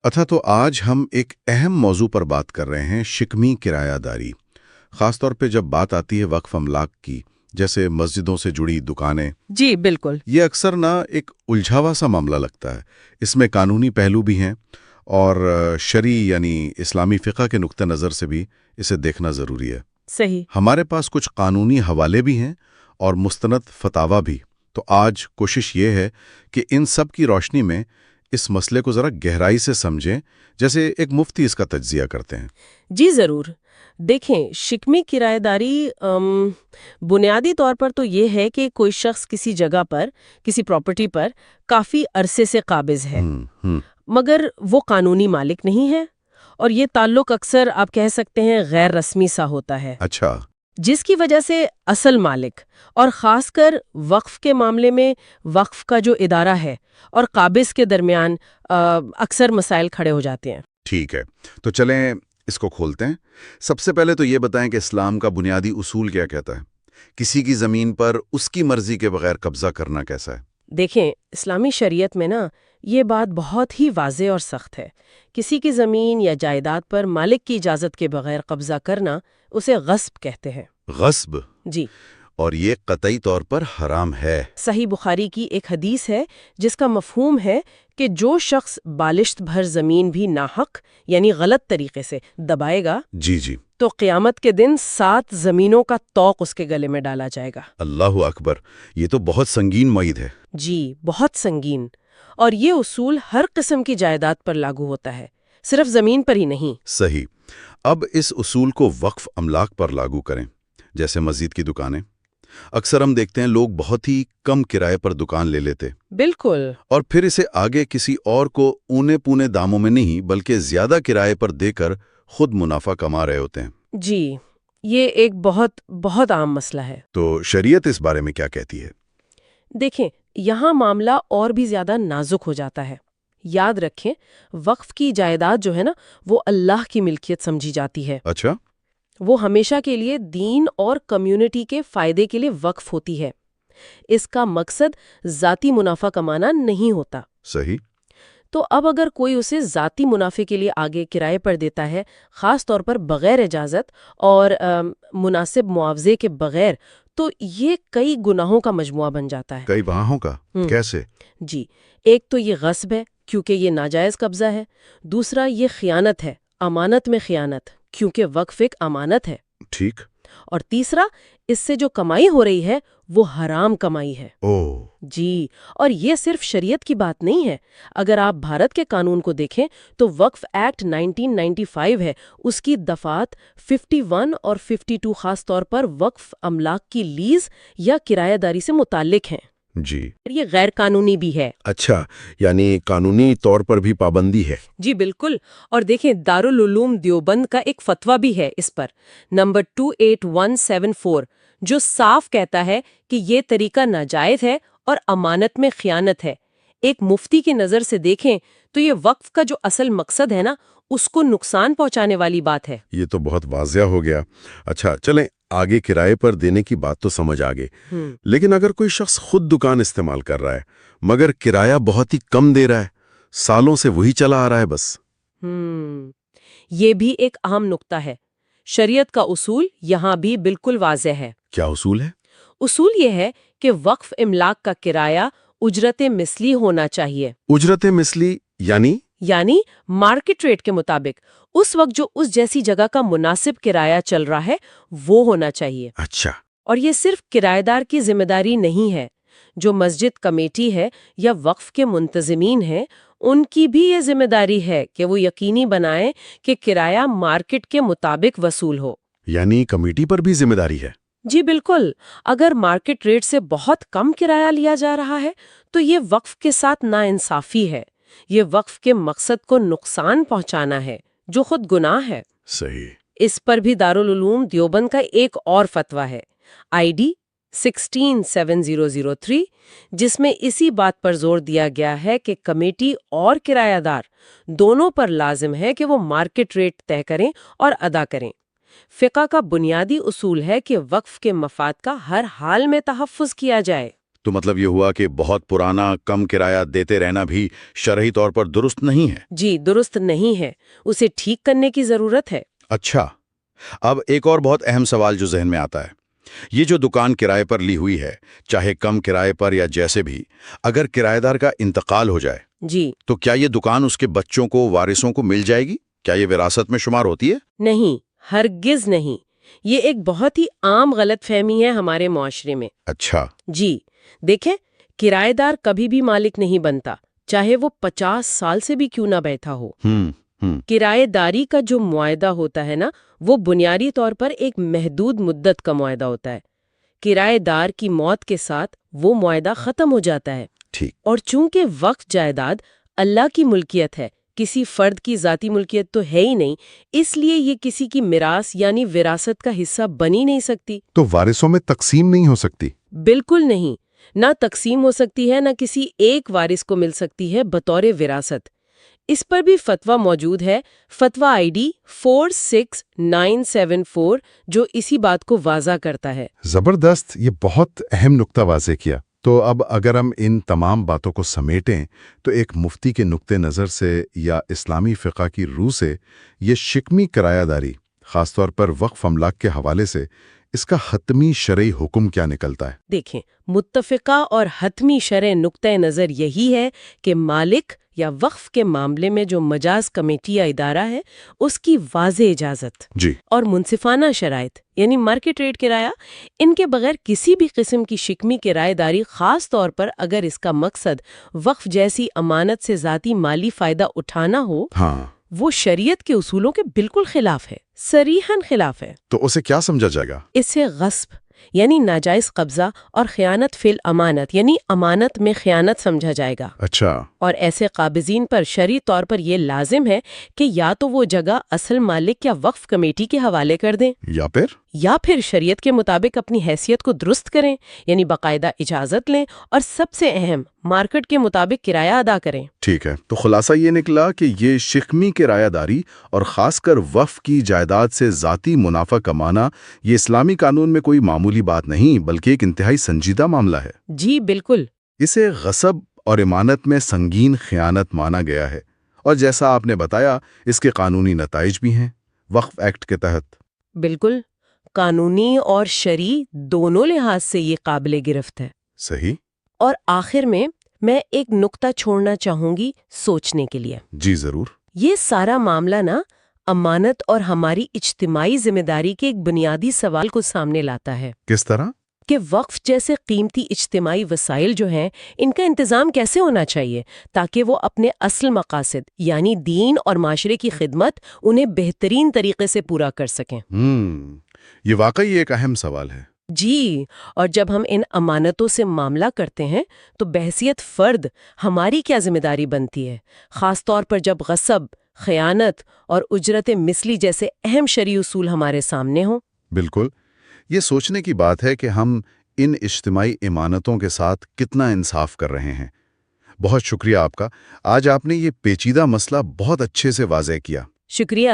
अच्छा, तो आज हम एक अहम मौजू पर बात कर रहे हैं, शिकमी किरायादारी। ख़ास तौर पे जब बात आती है वक्फ अमलाक की, जैसे मस्जिदों से जुड़ी दुकानें। जी बिल्कुल। ये अक्सर ना एक उलझावा सा मामला लगता है। इसमें कानूनी पहलू भी हैं और शरी यानी इस्लामी फ़िक़्ह के नुक्ते नज़र से भी इसे देखना ज़रूरी है। सही। हमारे पास कुछ कानूनी हवाले भी हैं और मुस्तनद फतावा भी। तो आज कोशिश ये है कि इन सब की रोशनी में इस मसले को ज़रा गहराई से समझें, जैसे एक मुफ्ती इसका तज्जिया करते हैं। जी ज़रूर। देखें, शिकमी किराएदारी बुनियादी तौर पर तो ये है कि कोई शख्स किसी जगह पर, किसी प्रॉपर्टी पर काफ़ी अरसे से काबिज़ है, मगर वो कानूनी मालिक नहीं है, और ये ताल्लुक अक्सर आप कह सकते हैं गैर रस्मी सा होता है। अच्छा। जिसकी वजह से असल मालिक और ख़ासकर वक्फ के मामले में वक्फ का जो इदारा है और काबिज़ के दरमियान अक्सर मसाइल खड़े हो जाते हैं। ठीक है, तो चलें इसको खोलते हैं। सबसे पहले तो ये बताएं कि इस्लाम का बुनियादी उसूल क्या कहता है। किसी की ज़मीन पर उसकी मर्जी के बगैर कब्जा करना कैसा है? देखें, इस्लामी शरीयत में ना ये बात बहुत ही वाज़ेह और सख्त है। किसी की ज़मीन या जायदाद पर मालिक की इजाज़त के बगैर कब्जा करना उसे गस्ब कहते हैं। गस्ब? जी। और ये कतई तौर पर हराम है। सही बुखारी की एक हदीस है जिसका मफहूम है कि जो शख्स बालिश्त भर ज़मीन भी नाहक यानी गलत तरीके से दबाएगा, जी जी। तो क़यामत के दिन 7 ज़मीनों का तौक उसके गले में डाला जाएगा। अल्लाहु अकबर, ये तो बहुत संगीन वईद है। जी, बहुत संगीन। और ये उसूल हर किस्म की जायदाद पर लागू होता है, सिर्फ ज़मीन पर ही नहीं। सही। अब इस उसूल को वक्फ अमलाक पर लागू करें, जैसे मस्जिद की दुकानें। अक्सर हम देखते हैं लोग बहुत ही कम किराए पर दुकान ले लेते, बिल्कुल। और फिर इसे आगे किसी और को ऊने पूने दामों में नहीं बल्कि ज्यादा किराए पर देकर खुद मुनाफा कमा रहे होते हैं। जी, ये एक बहुत बहुत आम मसला है। तो शरीयत इस बारे में क्या कहती है? देखें, यहाँ मामला और भी ज्यादा नाजुक हो जाता है। याद रखें, वक्फ की जायदाद जो है ना, वो अल्लाह की मिल्कियत समझी जाती है। अच्छा। वो हमेशा के लिए दीन और कम्युनिटी के फायदे के लिए वक्फ होती है। इसका मकसद ज़ाती मुनाफा कमाना नहीं होता। सही। तो अब अगर कोई उसे ज़ाती मुनाफे के लिए आगे किराए पर देता है, ख़ास तौर पर बग़ैर इजाज़त और मुनासिब मुआवजे के बग़ैर, तो ये कई गुनाहों का मजमुआ बन जाता है। कई बाहों का? कैसे? जी, एक तो ये गस्ब है, क्योंकि ये नाजायज़ कब्ज़ा है। दूसरा ये खियानत है, अमानत में खियानत, क्योंकि वक्फ एक अमानत है। ठीक। और तीसरा, इससे जो कमाई हो रही है वो हराम कमाई है। ओह। जी, और ये सिर्फ शरीयत की बात नहीं है। अगर आप भारत के कानून को देखें तो वक्फ एक्ट 1995 है, उसकी दफात 51 और 52 खास तौर पर वक्फ अमलाक की लीज या किरायादारी से मुताल्लिक हैं। जी। ये गैर कानूनी भी है। अच्छा, यानी कानूनी तौर पर भी पाबंदी है। जी बिल्कुल। और देखें, दारुल उलूम देवबंद का एक फतवा भी है इस पर, नंबर 28174, जो साफ कहता है कि ये तरीका नाजायज है और अमानत में खियानत है। एक मुफ्ती की नज़र से देखें तो ये वक्फ का जो असल मकसद है ना, उसको नुकसान पहुंचाने वाली बात है। ये तो बहुत वाज़िया हो गया। अच्छा, चलें आगे किराए पर देने की बात तो समझ आ गई। लेकिन अगर कोई शख्स खुद दुकान इस्तेमाल कर रहा है मगर किराया बहुत ही कम दे रहा है, सालों से वही चला आ रहा है बस। ये भी एक अहम नुक्ता है। शरीयत का उसूल यहाँ भी बिल्कुल वाज़ेह है। क्या उसूल है? उसूल ये है कि वक्फ इमलाक का किराया उजरत मिस्ली होना चाहिए। उजरत मिस्ली यानी मार्केट रेट के मुताबिक उस वक्त जो उस जैसी जगह का मुनासिब किराया चल रहा है वो होना चाहिए। अच्छा। और ये सिर्फ किराएदार की जिम्मेदारी नहीं है, जो मस्जिद कमेटी है या वक्फ के मुंतजिमीन हैं, उनकी भी ये जिम्मेदारी है कि वो यकीनी बनाएं कि किराया मार्केट के मुताबिक वसूल हो। यानी कमेटी पर भी जिम्मेदारी है? जी बिल्कुल। अगर मार्केट रेट से बहुत कम किराया लिया जा रहा है तो ये वक्फ के साथ नाइंसाफी है। ये वक्फ के मकसद को नुकसान पहुंचाना है, जो खुद गुनाह है। सही। इस पर भी दारुल उलूम देवबंद का एक और फतवा है, ID 167003, जिसमें इसी बात पर जोर दिया गया है कि कमेटी और किरायादार दोनों पर लाजिम है कि वो मार्केट रेट तय करें और अदा करें। फ़िक़्ह का बुनियादी उसूल है कि वक्फ के मफाद का हर हाल में तहफ़्फ़ुज़ किया जाए। تو مطلب یہ ہوا کہ بہت پرانا کم کرایہ دیتے رہنا بھی شرعی طور پر درست نہیں ہے؟ جی درست نہیں ہے، اسے ٹھیک کرنے کی ضرورت ہے۔ اچھا، اب ایک اور بہت اہم سوال جو ذہن میں آتا ہے، یہ جو دکان کرائے پر لی ہوئی ہے، چاہے کم کرائے پر یا جیسے بھی، اگر کرایہ دار کا انتقال ہو جائے جی تو کیا یہ دکان اس کے بچوں کو، وارثوں کو مل جائے گی؟ کیا یہ وراثت میں شمار ہوتی ہے؟ نہیں، ہرگز نہیں، یہ ایک بہت ہی عام غلط فہمی ہے ہمارے معاشرے میں۔ اچھا، جی دیکھیں، کرایہ دار کبھی بھی مالک نہیں بنتا، چاہے وہ 50 سال سے بھی کیوں نہ بیٹھا ہو۔ کرایہ داری کا جو معاہدہ ہوتا ہے نا، وہ بنیادی طور پر ایک محدود مدت کا معاہدہ ہوتا ہے۔ کرایہ دار کی موت کے ساتھ وہ معاہدہ ختم ہو جاتا ہے۔ ٹھیک۔ اور چونکہ وقف جائیداد اللہ کی ملکیت ہے، کسی فرد کی ذاتی ملکیت تو ہے ہی نہیں، اس لیے یہ کسی کی میراث یعنی وراثت کا حصہ بن ہی نہیں سکتی۔ تو وارثوں میں تقسیم نہیں ہو سکتی؟ بالکل نہیں، نہ تقسیم ہو سکتی ہے، نہ کسی ایک وارث کو مل سکتی ہے بطور وراثت۔ اس پر بھی فتویٰ موجود ہے، فتویٰ ID 46974، جو اسی بات کو واضح کرتا ہے۔ زبردست، یہ بہت اہم نقطہ واضح کیا۔ تو اب اگر ہم ان تمام باتوں کو سمیٹیں تو ایک مفتی کے نقطہ نظر سے یا اسلامی فقہ کی روح سے یہ شکمی کرایہ داری، خاص طور پر وقف املاک کے حوالے سے، اس کا حتمی شرعی حکم کیا نکلتا ہے؟ دیکھیں، متفقہ اور حتمی شرع نقطہ نظر یہی ہے کہ مالک یا وقف کے معاملے میں جو مجاز کمیٹی یا ادارہ ہے، اس کی واضح اجازت جی، اور منصفانہ شرائط یعنی مارکیٹ ریٹ کرایہ، ان کے بغیر کسی بھی قسم کی شکمی کرایہ داری، خاص طور پر اگر اس کا مقصد وقف جیسی امانت سے ذاتی مالی فائدہ اٹھانا ہو، ہاں، وہ شریعت کے اصولوں کے بالکل خلاف ہے، صریحاً خلاف ہے۔ تو اسے کیا سمجھا جائے گا؟ اس سے غصب یعنی ناجائز قبضہ اور خیانت فی الامانت یعنی امانت میں خیانت سمجھا جائے گا۔ اچھا، اور ایسے قابضین پر شرعی طور پر یہ لازم ہے کہ یا تو وہ جگہ اصل مالک یا وقف کمیٹی کے حوالے کر دیں، یا پھر شریعت کے مطابق اپنی حیثیت کو درست کریں، یعنی باقاعدہ اجازت لیں، اور سب سے اہم مارکیٹ کے مطابق کرایہ ادا کریں۔ ٹھیک ہے، تو خلاصہ یہ نکلا کہ یہ شکمی کرایہ داری اور خاص کر وقف کی جائیداد سے ذاتی منافع کمانا، یہ اسلامی قانون میں کوئی معمولی بات نہیں بلکہ ایک انتہائی سنجیدہ معاملہ ہے۔ جی بالکل۔ اسے غصب اور امانت میں سنگین خیانت مانا گیا ہے، اور جیسا آپ نے بتایا اس کے قانونی نتائج بھی ہیں وقف ایکٹ کے تحت۔ بالکل، قانونی اور شرعی دونوں لحاظ سے یہ قابل گرفت ہے۔ صحیح۔ اور آخر میں ایک نقطہ چھوڑنا چاہوں گی سوچنے کے لیے۔ جی ضرور۔ یہ سارا معاملہ نا امانت اور ہماری اجتماعی ذمہ داری کے ایک بنیادی سوال کو سامنے لاتا ہے۔ کس طرح؟ کہ وقف جیسے قیمتی اجتماعی وسائل جو ہیں، ان کا انتظام کیسے ہونا چاہیے تاکہ وہ اپنے اصل مقاصد یعنی دین اور معاشرے کی خدمت انہیں بہترین طریقے سے پورا کر سکیں۔ یہ واقعی ایک اہم سوال ہے۔ جی، اور جب ہم ان امانتوں سے معاملہ کرتے ہیں تو بحیثیت فرد ہماری کیا ذمہ داری بنتی ہے، خاص طور پر جب غصب، خیانت اور اجرت مثلی جیسے اہم شرعی اصول ہمارے سامنے ہوں۔ بالکل، یہ سوچنے کی بات ہے کہ ہم ان اجتماعی امانتوں کے ساتھ کتنا انصاف کر رہے ہیں۔ بہت شکریہ آپ کا، آج آپ نے یہ پیچیدہ مسئلہ بہت اچھے سے واضح کیا۔ شکریہ۔